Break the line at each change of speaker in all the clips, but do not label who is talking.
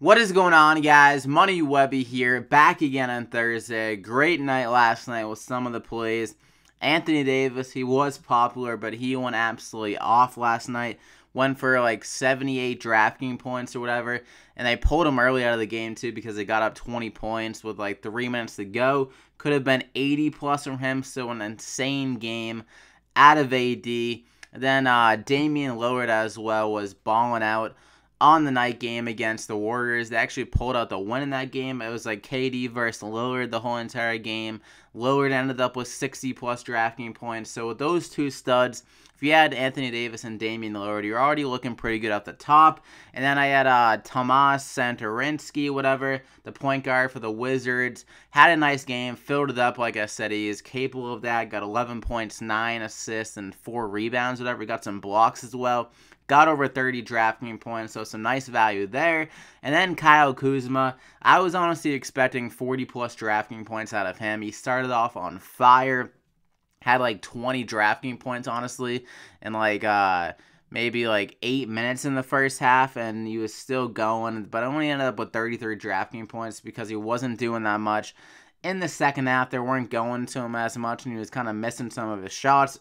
What is going on, guys? Money Webby here, back again on Thursday. Great night last night with some of the plays. Anthony Davis, he was popular, but he went absolutely off last night. Went for like 78 DraftKings points or whatever, and they pulled him early out of the game too because they got up 20 points with like 3 minutes to go. Could have been 80 plus from him, so an insane game out of AD. Then Damian Lillard as well was balling out on the night game against the Warriors. They actually pulled out the win in that game. It was like KD versus Lillard the whole entire game. Lillard ended up with 60 plus DraftKings points. So with those two studs, if you had Anthony Davis and Damian Lillard, you're already looking pretty good at the top. And then I had Tomas Satoransky, whatever, the point guard for the Wizards. Had a nice game, filled it up. Like I said, he is capable of that. Got 11 points, 9 assists, and 4 rebounds, whatever. Got some blocks as well. Got over 30 DraftKings points, so some nice value there. And then Kyle Kuzma, I was honestly expecting 40-plus DraftKings points out of him. He started off on fire, had like 20 DraftKings points, honestly, and like maybe like 8 minutes in the first half, and he was still going, but only ended up with 33 DraftKings points because he wasn't doing that much. In the second half, they weren't going to him as much, and he was kind of missing some of his shots.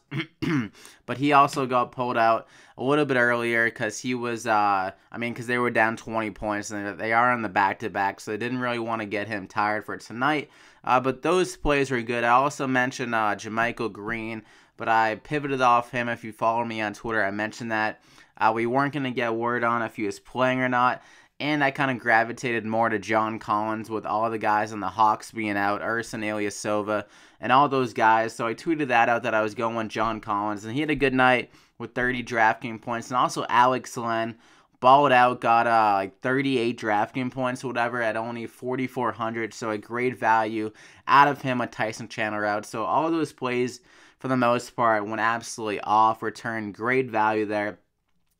But he also got pulled out a little bit earlier because he was, because they were down 20 points, and they are on the back-to-back, so they didn't really want to get him tired for tonight. But those plays were good. I also mentioned JaMychal Green, but I pivoted off him. If you follow me on Twitter, I mentioned that. We weren't going to get word on if he was playing or not. And I kind of gravitated more to John Collins with all the guys on the Hawks being out, Ersan Ilyasova, and all those guys. So I tweeted that out that I was going with John Collins. And he had a good night with 30 DraftKings points. And also Alex Len balled out, got like 38 DraftKings points or whatever at only 4,400. So a great value out of him with Tyson Chandler out. So all of those plays, for the most part, went absolutely off, returned great value there.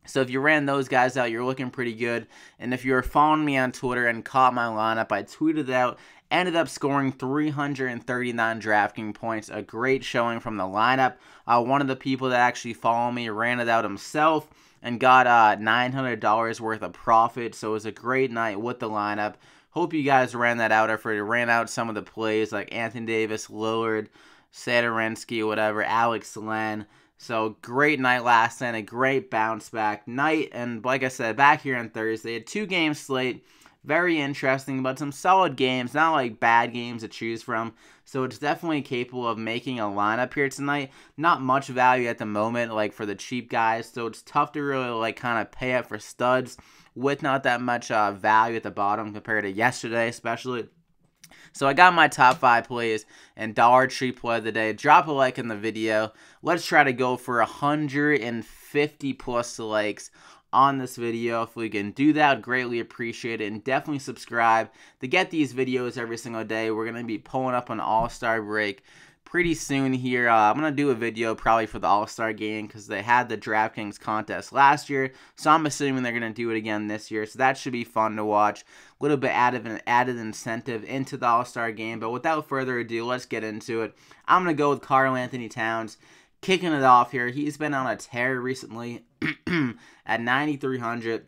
So if you ran those guys out, you're looking pretty good. And if you were following me on Twitter and caught my lineup, I tweeted out, ended up scoring 339 DraftKings points. A great showing from the lineup. One of the people that actually follow me ran it out himself and got $900 worth of profit. So it was a great night with the lineup. Hope you guys ran that out, or if you ran out some of the plays like Anthony Davis, Lillard, Satoransky, whatever, Alex Len. So, great night last night, a great bounce-back night, and like I said, back here on Thursday, a 2-game slate, very interesting, but some solid games, not like bad games to choose from, so it's definitely capable of making a lineup here tonight. Not much value at the moment, like for the cheap guys, so it's tough to really like kind of pay up for studs with not that much value at the bottom compared to yesterday, especially. So I got my top 5 plays and Dollar Tree play of the day. Drop a like in the video. Let's try to go for 150 plus likes on this video. If we can do that, I'd greatly appreciate it. And definitely subscribe to get these videos every single day. We're going to be pulling up an All-Star break pretty soon here. I'm going to do a video probably for the All-Star game because they had the DraftKings contest last year. So I'm assuming they're going to do it again this year. So that should be fun to watch. A little bit added incentive into the All-Star game. But without further ado, let's get into it. I'm going to go with Karl-Anthony Towns. Kicking it off here. He's been on a tear recently at 9,300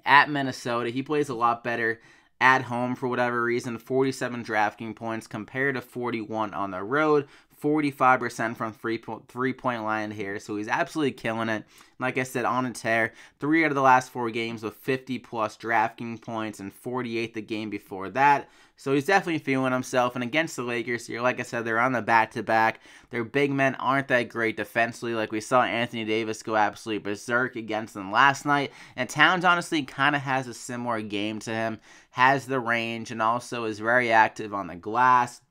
at Minnesota. He plays a lot better at home for whatever reason. 47 DraftKings points compared to 41 on the road. 45% from three-point line here, so he's absolutely killing it. Like I said, on a tear. 3 out of the last 4 games with 50-plus DraftKings points and 48 the game before that. So he's definitely feeling himself. And against the Lakers here, like I said, they're on the back-to-back. Their big men aren't that great defensively. Like we saw Anthony Davis go absolutely berserk against them last night. And Towns honestly kind of has a similar game to him. Has the range and also is very active on the glass.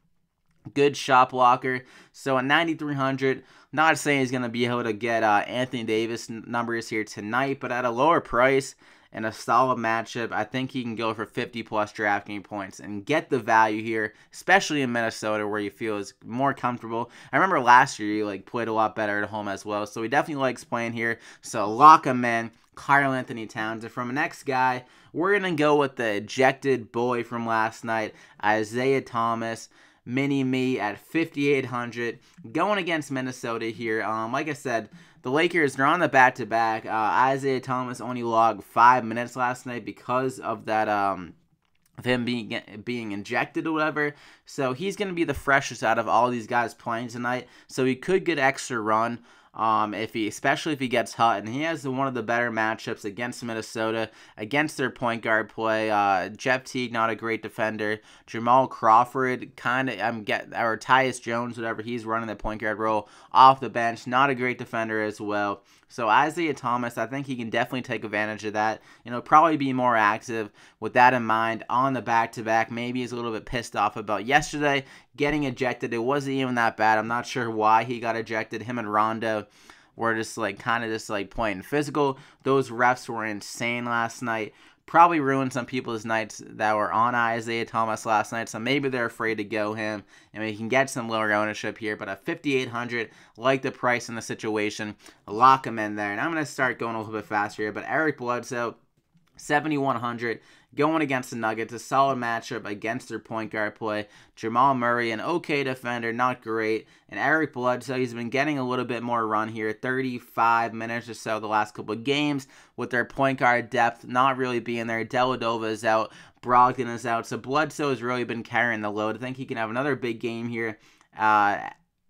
Good shot blocker. So at 9,300, not saying he's going to be able to get Anthony Davis numbers here tonight, but at a lower price and a solid matchup, I think he can go for 50-plus DraftKings points and get the value here, especially in Minnesota where you feel is more comfortable. I remember last year he played a lot better at home as well, so he definitely likes playing here. So lock him in, Karl-Anthony Towns. And from the next guy, we're going to go with the ejected boy from last night, Isaiah Thomas. Mini-me at 5,800 going against Minnesota here. Like I said, the Lakers, they're on the back-to-back. Isaiah Thomas only logged 5 minutes last night because of that, of him being injected or whatever. So he's going to be the freshest out of all these guys playing tonight. So he could get extra run. Especially if he gets hot, and he has one of the better matchups against Minnesota, against their point guard play. Jeff Teague, not a great defender. Jamal Crawford, or Tyus Jones, whatever, he's running the point guard role off the bench, not a great defender as well. So Isaiah Thomas, I think he can definitely take advantage of that. Probably be more active with that in mind on the back-to-back. Maybe he's a little bit pissed off about yesterday getting ejected. It wasn't even that bad. I'm not sure why he got ejected. Him and Randle were just playing physical. Those refs were insane last night. Probably ruined some people's nights that were on Isaiah Thomas last night, so maybe they're afraid to go him, and we can get some lower ownership here. But at 5,800, like the price in the situation, lock him in there. And I'm going to start going a little bit faster here, but Eric Bledsoe, 7,100, going against the Nuggets, a solid matchup against their point guard play. Jamal Murray, an okay defender, not great. And Eric Bledsoe, he's been getting a little bit more run here, 35 minutes or so the last couple of games with their point guard depth not really being there. Dellavedova is out, Brogdon is out, so Bledsoe has really been carrying the load. I think he can have another big game here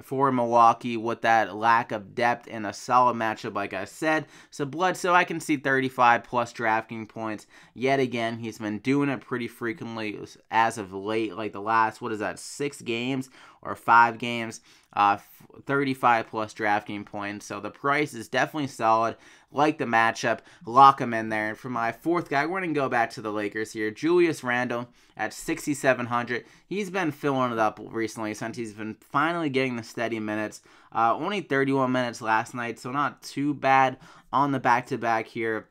for Milwaukee with that lack of depth and a solid matchup, like I said. So Bledsoe, I can see 35 plus DraftKings points. Yet again, he's been doing it pretty frequently as of late, like the last, 6 games or 5 games, 35 plus DraftKings points. So the price is definitely solid. Like the matchup, lock him in there. And for my fourth guy, we're going to go back to the Lakers here. Julius Randle at 6,700. He's been filling it up recently since he's been finally getting the steady minutes. Only 31 minutes last night, so not too bad on the back-to-back here.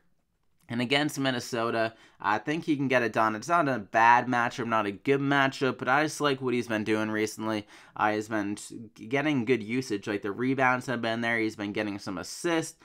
And against Minnesota, I think he can get it done. It's not a bad matchup, not a good matchup, but I just like what he's been doing recently. He's been getting good usage. Like the rebounds have been there. He's been getting some assists.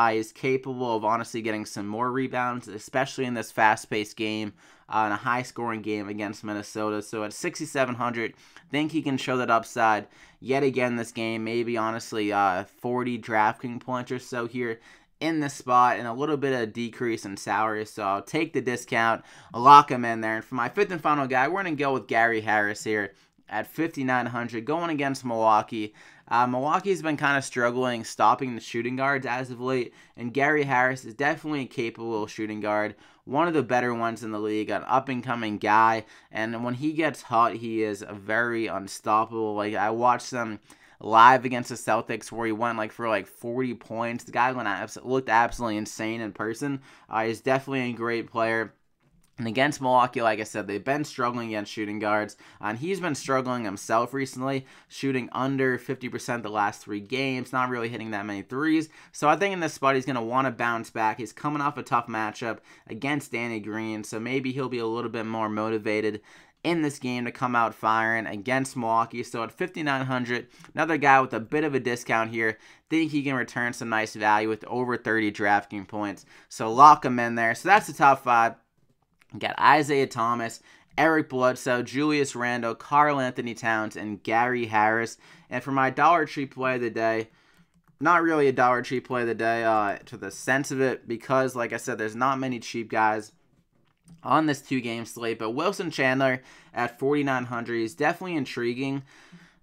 He's capable of honestly getting some more rebounds, especially in this fast-paced game, in a high-scoring game against Minnesota. So at 6,700, think he can show that upside yet again this game. Maybe honestly 40 DraftKings points or so here in this spot, and a little bit of decrease in salary, so I'll take the discount, lock him in there. And for my fifth and final guy, we're going to go with Gary Harris here at 5,900, going against Milwaukee. Milwaukee's been kind of struggling stopping the shooting guards as of late, and Gary Harris is definitely a capable shooting guard, one of the better ones in the league, an up-and-coming guy, and when he gets hot, he is very unstoppable. Like, I watched them live against the Celtics where he went for 40 points. The guy looked absolutely insane in person. He's definitely a great player. And against Milwaukee, like I said, they've been struggling against shooting guards, and he's been struggling himself recently, shooting under 50% the last 3 games, not really hitting that many threes. So I think in this spot, he's going to want to bounce back. He's coming off a tough matchup against Danny Green, so maybe he'll be a little bit more motivated in this game to come out firing against Milwaukee. So at 5,900, another guy with a bit of a discount here. Think he can return some nice value with over 30 DraftKings points. So lock him in there. So that's the top 5. Got Isaiah Thomas, Eric Bledsoe, Julius Randle, Karl Anthony Towns, and Gary Harris. And for my Dollar Tree play of the day, not really a Dollar Tree play of the day to the sense of it, because like I said, there's not many cheap guys on this 2-game slate, but Wilson Chandler at 4,900, he's definitely intriguing.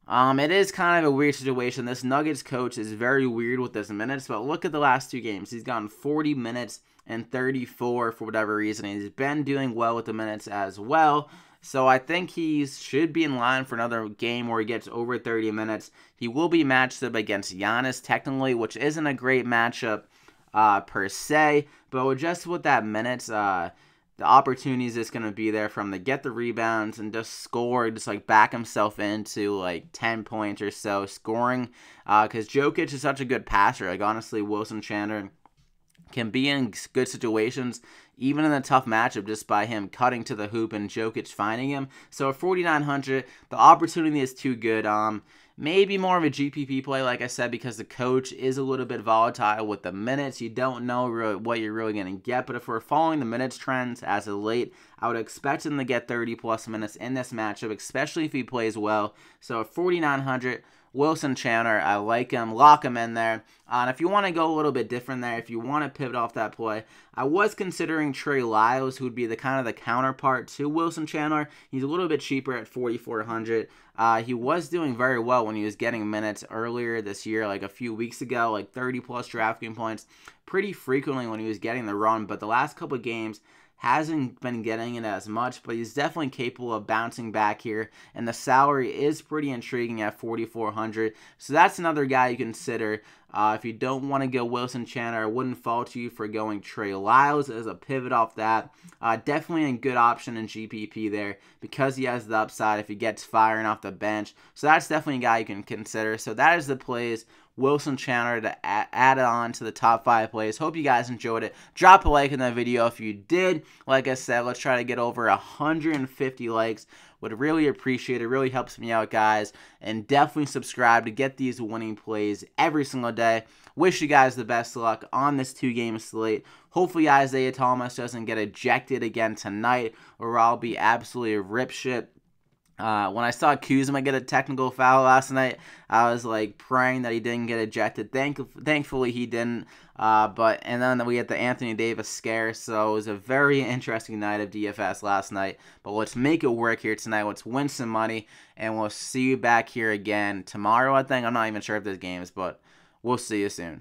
It is kind of a weird situation. This Nuggets coach is very weird with his minutes, but look at the last 2 games. He's gotten 40 minutes and 34 for whatever reason. He's been doing well with the minutes as well. So I think he should be in line for another game where he gets over 30 minutes. He will be matched up against Giannis technically, which isn't a great matchup per se, but just with that minutes, the opportunities is going to be there for him to get the rebounds and just score, just back himself into 10 points or so scoring, because Jokic is such a good passer. Honestly, Wilson Chandler can be in good situations, even in a tough matchup, just by him cutting to the hoop and Jokic finding him. So at 4,900, the opportunity is too good. Maybe more of a GPP play, like I said, because the coach is a little bit volatile with the minutes. You don't know really what you're really going to get. But if we're following the minutes trends as of late, I would expect him to get 30-plus minutes in this matchup, especially if he plays well. So at 4,900, Wilson Chandler, I like him. Lock him in there. And if you want to go a little bit different there, if you want to pivot off that play, I was considering Trey Lyles, who would be the kind of the counterpart to Wilson Chandler. He's a little bit cheaper at 4,400. He was doing very well when he was getting minutes earlier this year, like a few weeks ago, like 30-plus DraftKings points pretty frequently when he was getting the run. But the last couple of games, hasn't been getting it as much, but he's definitely capable of bouncing back here, and the salary is pretty intriguing at 4,400. So that's another guy you consider. If you don't want to go Wilson Chandler, I wouldn't fault you for going Trey Lyles as a pivot off that. Definitely a good option in GPP there because he has the upside if he gets firing off the bench. So that's definitely a guy you can consider. So that is the plays. Wilson Chandler to add it on to the top 5 plays. Hope you guys enjoyed it. Drop a like in the video if you did. Like I said, let's try to get over 150 likes. Would really appreciate it. Really helps me out, guys. And definitely subscribe to get these winning plays every single day. Wish you guys the best of luck on this 2-game slate. Hopefully Isaiah Thomas doesn't get ejected again tonight, or I'll be absolutely rip shit. When I saw Kuzma get a technical foul last night, I was like praying that he didn't get ejected. Thankfully he didn't. And then we had the Anthony Davis scare, so it was a very interesting night of DFS last night. But let's make it work here tonight. Let's win some money, and we'll see you back here again tomorrow, I think. I'm not even sure if there's games, but we'll see you soon.